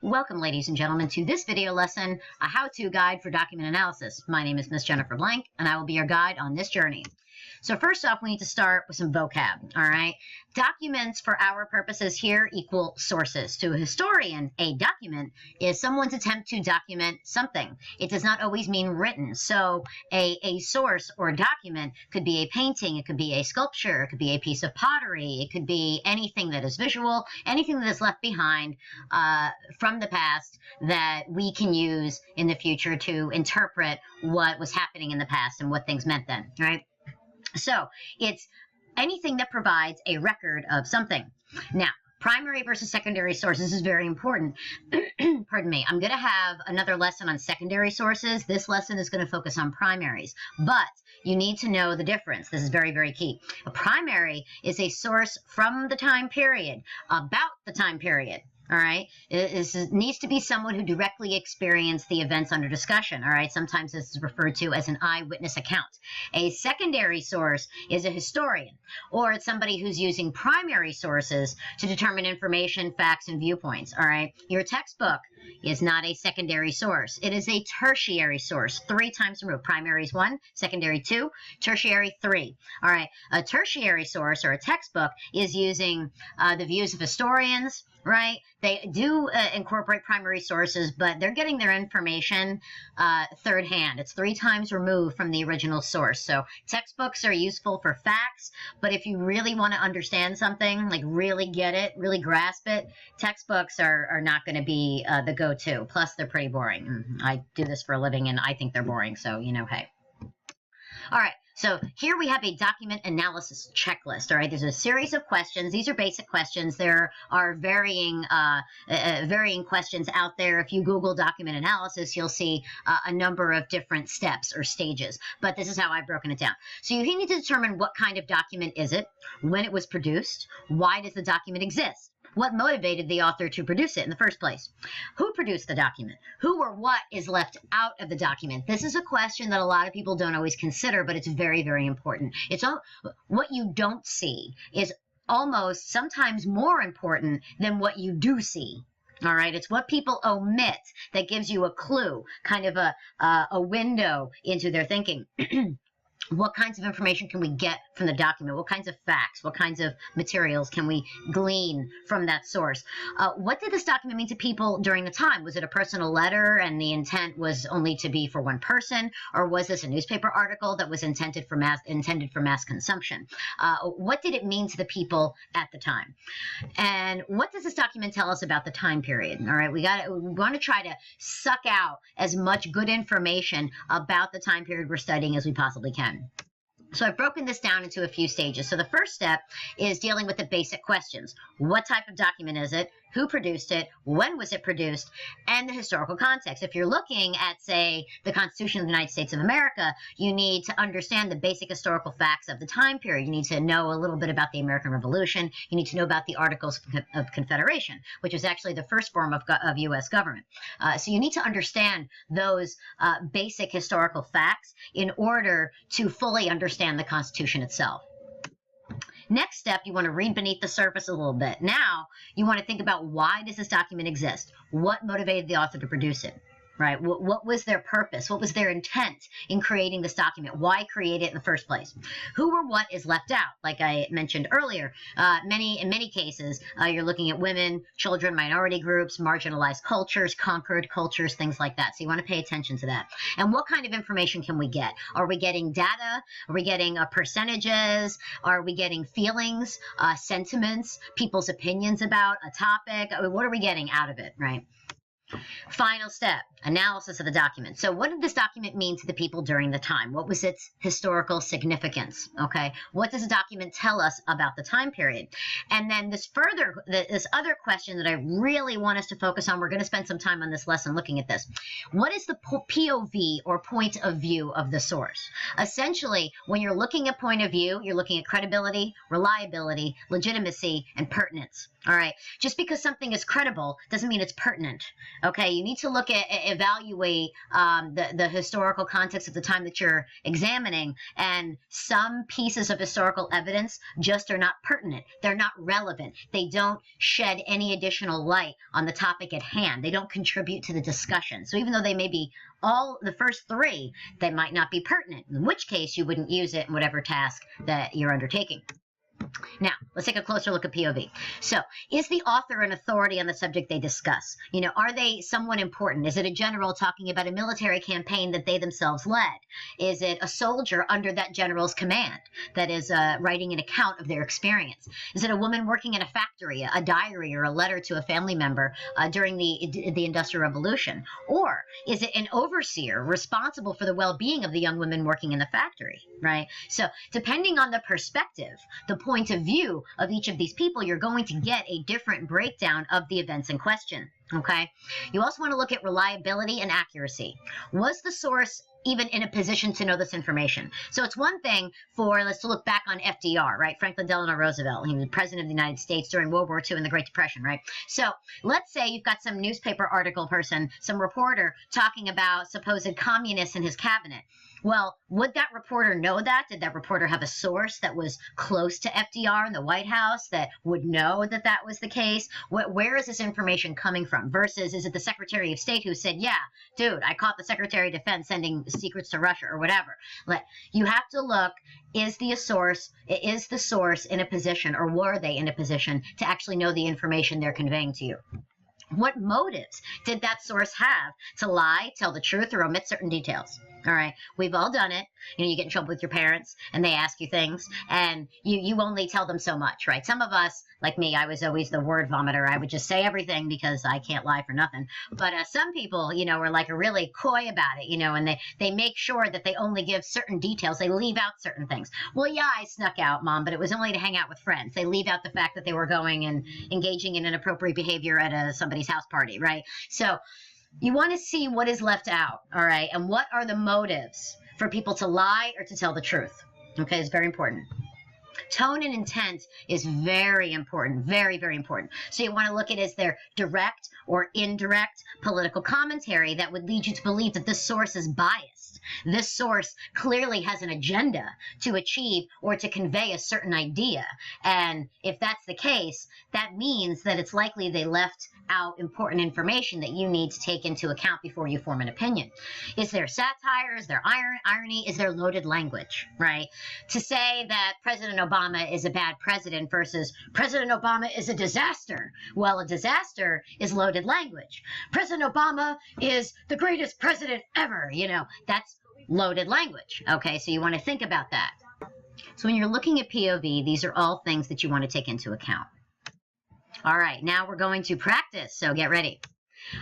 Welcome, ladies and gentlemen, to this video lesson, a how-to guide for document analysis. My name is Miss Jennifer Blank, and I will be your guide on this journey. So first off, we need to start with some vocab, all right? Documents, for our purposes here, equal sources. To a historian, a document is someone's attempt to document something. It does not always mean written. So a source or a document could be a painting, it could be a sculpture, it could be a piece of pottery, it could be anything that is visual, anything that is left behind from the past that we can use in the future to interpret what was happening in the past and what things meant then, right? So it's anything that provides a record of something. Now, primary versus secondary sources is very important. Pardon me. I'm going to have another lesson on secondary sources. This lesson is going to focus on primaries, but you need to know the difference. This is very, very key. A primary is a source from the time period, about the time period. All right. It needs to be someone who directly experienced the events under discussion. All right. Sometimes this is referred to as an eyewitness account. A secondary source is a historian, or it's somebody who's using primary sources to determine information, facts, and viewpoints. All right. Your textbook is not a secondary source. It is a tertiary source, 3 times removed. Primary is 1, secondary 2, tertiary 3. All right. A tertiary source or a textbook is using the views of historians, right? They do incorporate primary sources, but they're getting their information third hand. It's 3 times removed from the original source. So textbooks are useful for facts, but if you really want to understand something, like really get it, really grasp it, textbooks are not going to be the go-to. Plus, they're pretty boring. I do this for a living, and I think they're boring, so, you know, hey. All right. So here we have a document analysis checklist. All right, there's a series of questions. These are basic questions. There are varying questions out there. If you Google document analysis, you'll see a number of different steps or stages. But this is how I've broken it down. So you need to determine what kind of document is it, when it was produced, why does the document exist? What motivated the author to produce it in the first place? Who produced the document? Who or what is left out of the document? This is a question that a lot of people don't always consider, but it's very, very important. It's what you don't see is almost sometimes more important than what you do see. All right, it's what people omit that gives you a clue, kind of a window into their thinking. What kinds of information can we get from the document? What kinds of facts? What kinds of materials can we glean from that source? What did this document mean to people during the time? Was it a personal letter and the intent was only to be for one person? Or was this a newspaper article that was intended for mass consumption? What did it mean to the people at the time? And what does this document tell us about the time period? All right, we want to try to suck out as much good information about the time period we're studying as we possibly can. So I've broken this down into a few stages. So the first step is dealing with the basic questions. What type of document is it? Who produced it? When was it produced? And the historical context. If you're looking at, say, the Constitution of the United States of America, you need to understand the basic historical facts of the time period. You need to know a little bit about the American Revolution. You need to know about the Articles of Confederation, which was actually the first form of U.S. government. So you need to understand those basic historical facts in order to fully understand the Constitution itself. Next step, you want to read beneath the surface a little bit. Now, you want to think about, why does this document exist? What motivated the author to produce it? Right? What was their purpose? What was their intent in creating this document? Why create it in the first place? Who or what is left out? Like I mentioned earlier, in many cases, you're looking at women, children, minority groups, marginalized cultures, conquered cultures, things like that. So you want to pay attention to that. And what kind of information can we get? Are we getting data? Are we getting percentages? Are we getting feelings, sentiments, people's opinions about a topic? What are we getting out of it, right? Final step, analysis of the document. So what did this document mean to the people during the time? What was its historical significance? Okay, what does the document tell us about the time period? And then this other question that I really want us to focus on, we're going to spend some time on this lesson looking at this. What is the POV, or point of view, of the source? Essentially, when you're looking at point of view, you're looking at credibility, reliability, legitimacy, and pertinence. All right. Just because something is credible doesn't mean it's pertinent. Okay. You need to look at, evaluate the historical context of the time that you're examining. And some pieces of historical evidence just are not pertinent. They're not relevant. They don't shed any additional light on the topic at hand. They don't contribute to the discussion. So even though they may be all the first three, they might not be pertinent, in which case you wouldn't use it in whatever task that you're undertaking. Now, let's take a closer look at POV. So, is the author an authority on the subject they discuss? You know, are they someone important? Is it a general talking about a military campaign that they themselves led? Is it a soldier under that general's command that is writing an account of their experience? Is it a woman working in a factory, a diary, or a letter to a family member during the Industrial Revolution? Or is it an overseer responsible for the well-being of the young women working in the factory, right? So, depending on the perspective, the point of view of each of these people, you're going to get a different breakdown of the events in question. Okay. You also want to look at reliability and accuracy. Was the source even in a position to know this information? So it's one thing for, let's look back on FDR, right? Franklin Delano Roosevelt. He was president of the United States during World War II and the Great Depression, right? So let's say you've got some newspaper article person, some reporter talking about supposed communists in his cabinet. Well, would that reporter know that? Did that reporter have a source that was close to FDR in the White House that would know that that was the case? Where is this information coming from? Versus, is it the Secretary of State who said, yeah, dude, I caught the Secretary of Defense sending secrets to Russia or whatever? You have to look, is the source in a position, or were they in a position to actually know the information they're conveying to you? What motives did that source have to lie, tell the truth, or omit certain details? All right. We've all done it. You know, you get in trouble with your parents and they ask you things and you only tell them so much, right? Some of us, like me, I was always the word vomiter. I would just say everything because I can't lie for nothing. But some people, you know, are really coy about it, you know, and they make sure that they only give certain details. They leave out certain things. Well, yeah, I snuck out, Mom, but it was only to hang out with friends. They leave out the fact that they were going and engaging in inappropriate behavior at somebody's house party, right? So you want to see what is left out, all right? And what are the motives for people to lie or to tell the truth? Okay, it's very important. Tone and intent is very important, very, very important. So you want to look at, is there direct or indirect political commentary that would lead you to believe that this source is biased? This source clearly has an agenda to achieve or to convey a certain idea. And if that's the case, that means that it's likely they left out important information that you need to take into account before you form an opinion. Is there satire? Is there irony? Is there loaded language, right? To say that President Obama is a bad president versus President Obama is a disaster. Well, a disaster is loaded language. President Obama is the greatest president ever. You know, that's loaded language. Okay, so you want to think about that. So when you're looking at POV, these are all things that you want to take into account. All right, now we're going to practice, so get ready.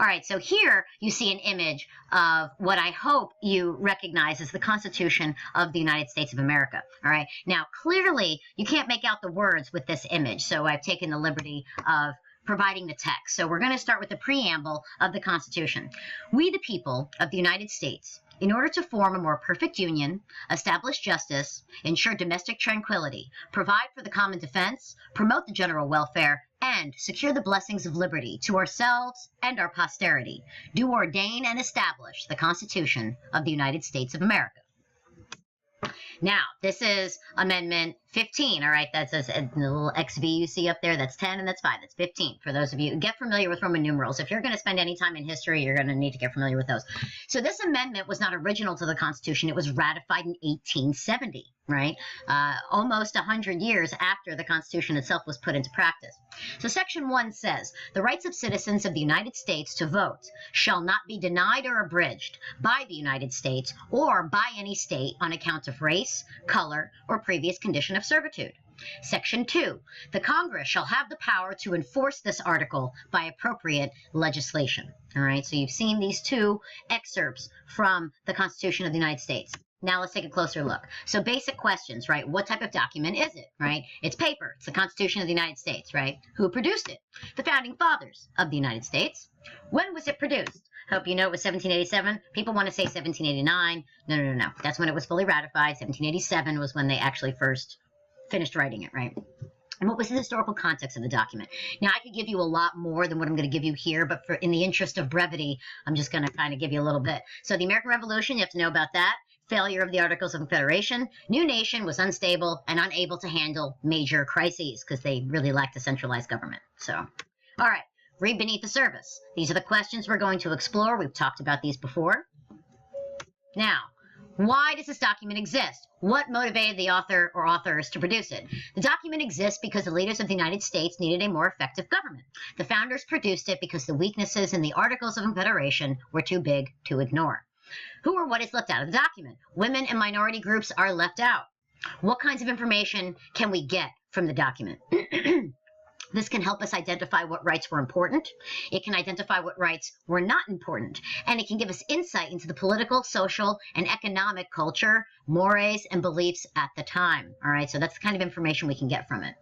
All right, so here you see an image of what I hope you recognize as the Constitution of the United States of America. All right, now clearly you can't make out the words with this image, so I've taken the liberty of providing the text. So we're going to start with the preamble of the Constitution. We, the people of the United States, in order to form a more perfect union, establish justice, ensure domestic tranquility, provide for the common defense, promote the general welfare, and secure the blessings of liberty to ourselves and our posterity, do ordain and establish the Constitution of the United States of America. Now, this is Amendment 15, all right? That's a little XV you see up there. That's 10 and that's 5. That's 15. For those of you, get familiar with Roman numerals. If you're going to spend any time in history, you're going to need to get familiar with those. So this amendment was not original to the Constitution. It was ratified in 1870, right? Almost 100 years after the Constitution itself was put into practice. So Section 1 says, the rights of citizens of the United States to vote shall not be denied or abridged by the United States or by any state on account of race, color, or previous condition of servitude. Section 2, the Congress shall have the power to enforce this article by appropriate legislation. All right, so you've seen these two excerpts from the Constitution of the United States. Now let's take a closer look. So basic questions, right? What type of document is it, right? It's paper. It's the Constitution of the United States, right? Who produced it? The Founding Fathers of the United States. When was it produced? Hope you know it was 1787. People want to say 1789. No. That's when it was fully ratified. 1787 was when they actually first finished writing it, right? And what was the historical context of the document? Now, I could give you a lot more than what I'm going to give you here, but in the interest of brevity, I'm just going to kind of give you a little bit. So the American Revolution, you have to know about that. Failure of the Articles of Confederation. New nation was unstable and unable to handle major crises because they really lacked a centralized government. So, all right, read beneath the surface. These are the questions we're going to explore. We've talked about these before. Now, why does this document exist? What motivated the author or authors to produce it? The document exists because the leaders of the United States needed a more effective government. The founders produced it because the weaknesses in the Articles of Confederation were too big to ignore. Who or what is left out of the document? Women and minority groups are left out. What kinds of information can we get from the document? This can help us identify what rights were important. It can identify what rights were not important. And it can give us insight into the political, social, and economic culture, mores, and beliefs at the time. All right, so that's the kind of information we can get from it.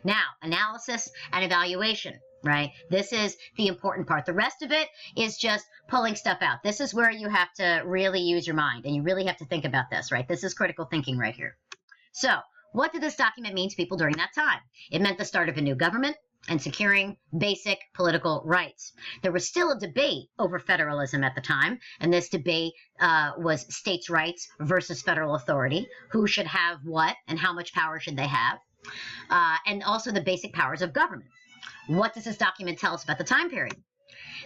Now, analysis and evaluation, right? This is the important part. The rest of it is just pulling stuff out. This is where you have to really use your mind, and you really have to think about this, right? This is critical thinking right here. So, what did this document mean to people during that time? It meant the start of a new government and securing basic political rights. There was still a debate over federalism at the time, and this debate was states' rights versus federal authority. Who should have what and how much power should they have? And also the basic powers of government. What does this document tell us about the time period?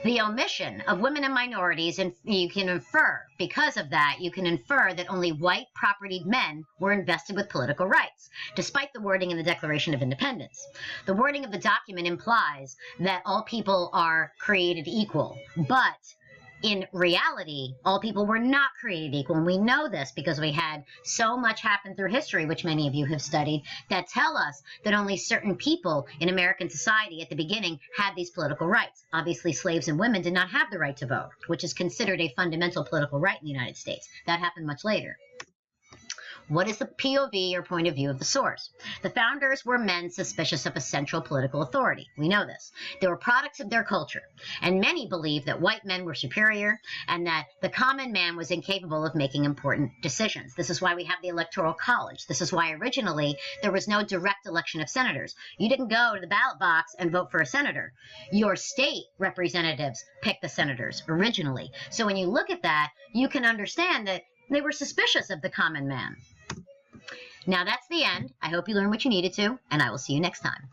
The omission of women and minorities, and you can infer, because of that, you can infer that only white propertied men were invested with political rights, despite the wording in the Declaration of Independence. The wording of the document implies that all people are created equal, but in reality, all people were not created equal, and we know this because we had so much happen through history, which many of you have studied, that tell us that only certain people in American society at the beginning had these political rights. Obviously, slaves and women did not have the right to vote, which is considered a fundamental political right in the United States. That happened much later. What is the POV or point of view of the source? The founders were men suspicious of a central political authority. We know this. They were products of their culture, and many believed that white men were superior and that the common man was incapable of making important decisions. This is why we have the Electoral College. This is why originally there was no direct election of senators. You didn't go to the ballot box and vote for a senator. Your state representatives picked the senators originally. So when you look at that, you can understand that they were suspicious of the common man. Now that's the end. I hope you learned what you needed to, and I will see you next time.